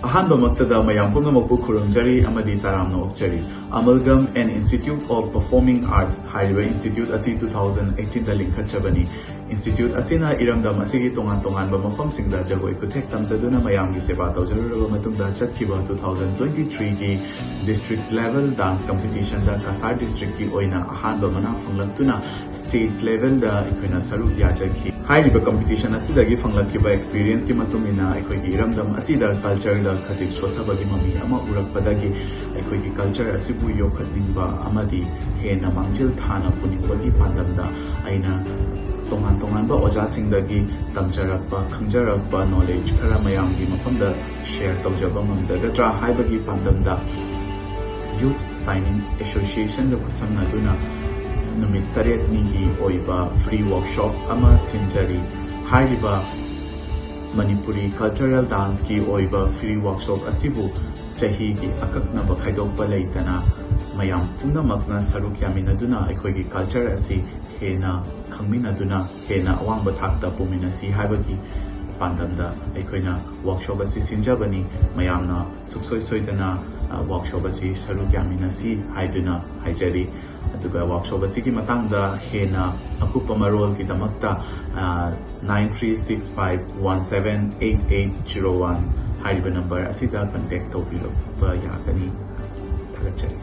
ꯑꯍꯥꯟꯕ ꯃꯛꯇꯗ ꯃꯌꯥꯝ ꯄꯨꯝꯅꯃꯛꯄꯨ ꯈꯨꯔꯨꯝꯖꯔꯤ ꯑꯃꯗꯤ ꯇꯔꯥꯝꯅ ꯑꯣꯛꯆꯔꯤ ꯑꯃꯜꯒꯝ an institute of performing arts ꯍꯥꯏꯔꯤꯕ ꯏꯟꯁꯇꯤꯇ꯭ꯌꯨꯠ ꯑꯁꯤ 2018ꯗ ꯂꯤꯡꯈꯠꯆꯕꯅꯤ ꯏꯟꯁꯇꯤꯇ꯭ꯌꯨꯠ ꯑꯁꯤꯅ ꯏꯔꯝꯗꯝ ꯑꯁꯤꯒꯤ ꯇꯣꯉꯥꯟꯕ ꯃꯐꯝꯁꯤꯡꯗ ꯖꯒꯣꯏ ꯈꯨꯠꯊꯦꯛ ꯇꯝꯖꯗꯨꯅ ꯃꯌꯥꯝꯒꯤ ꯁꯦꯕꯥ ꯇꯧꯖꯔꯨꯔꯕ ꯃꯇꯨꯡꯗ ꯆꯠꯈꯤꯕ 2023ꯒꯤ ꯗꯤꯁꯇ꯭ꯔꯤꯛ ꯂꯦꯚꯦꯜ ꯗꯥꯟꯁ ꯀꯝꯄꯤꯇꯤꯁꯟꯗ ꯀꯁꯥꯔ ꯗꯤꯁꯇ꯭ꯔꯤꯛꯀꯤ ꯑꯣꯏꯅ ꯑꯍꯥꯟꯕ ꯃꯅꯥ ꯐꯪꯂꯛꯇꯨꯅ ꯁ꯭ꯇꯦꯠ ꯂꯦꯚꯦꯜꯗ ꯑꯩꯈꯣꯏꯅ ꯁꯔꯨꯛ ꯌꯥꯖꯈꯤ ꯍꯥꯏꯔꯤꯕ ꯀꯝꯄꯤꯇꯤꯁꯟ ꯑꯁꯤꯗꯒꯤ ꯐꯪꯂꯛꯈꯤꯕ ꯑꯦꯛꯁꯄꯤꯔꯤꯌꯦꯟꯁꯀꯤ ꯃꯇꯨꯡ ꯏꯟꯅ ꯑꯩꯈꯣꯏꯒꯤ ꯏꯔꯝꯗꯝ ꯑꯁꯤꯗ ꯀꯜꯆꯔꯗ ꯈꯖꯤꯛ ꯁꯣꯠꯊꯕꯒꯤ ꯃꯃꯤ ꯑꯃ ꯎꯔꯛꯄꯗꯒꯤ ꯑꯩꯈꯣꯏꯒꯤ ꯀꯜꯆꯔ ꯑꯁꯤꯕꯨ ꯌꯣꯛꯈꯠꯅꯤꯡꯕ ꯑꯃꯗꯤ ꯍꯦꯟꯅ ꯃꯥꯡꯖꯤꯜ ꯊꯥꯅ ꯄꯨꯅꯤꯡꯕꯒꯤ ꯄꯥꯟꯗꯝꯗ ꯑꯩꯅ ꯇꯣꯉꯥꯟꯕ ꯑꯣꯖꯥꯁꯤꯡꯗꯒꯤ ꯇꯝꯖꯔꯛꯄ ꯈꯪꯖꯔꯛꯄ ꯅꯣꯂꯦꯖ ꯈꯔ ꯃꯌꯥꯝꯒꯤ ꯃꯐꯝꯗ ꯁꯦꯌꯔ ꯇꯧꯖꯕ ꯉꯝꯖꯒꯗ꯭ꯔꯥ ꯍꯥꯏꯕꯒꯤ ꯄꯥꯟꯗꯝꯗ ꯌꯨꯠ ꯁꯥꯏꯅꯤꯡ ꯑꯦꯁꯣꯁꯤꯌꯦꯁꯟꯒ ꯈꯨꯠꯁꯝꯅꯗꯨꯅ ꯅꯨꯃꯤꯠ 8ꯅꯤꯒꯤ ꯑꯣꯏꯕ ꯐ꯭ꯔꯤ ꯋꯥꯔꯛꯁꯣꯞ ꯑꯃ ꯁꯤꯟꯖꯔꯤ ꯍꯥꯏꯔꯤꯕ manipuri cultural dance ki oiba free workshop asibu chahi gi akaknaba khaidokpa leitana mayam pumnamakna saruk yaminaduna aikoigi culture asi hena khangminaduna hena awangba thakta puminasi haibagi pandamda aikoina workshop asi sinjabani mayamna suksoi soidana workshop asi saruk yaminasi haiduna haijari aduga workshop asi ki matangda hena akupa marol ki damakta 9365178801 hariba number asida contact tawbiraba yagani thagachari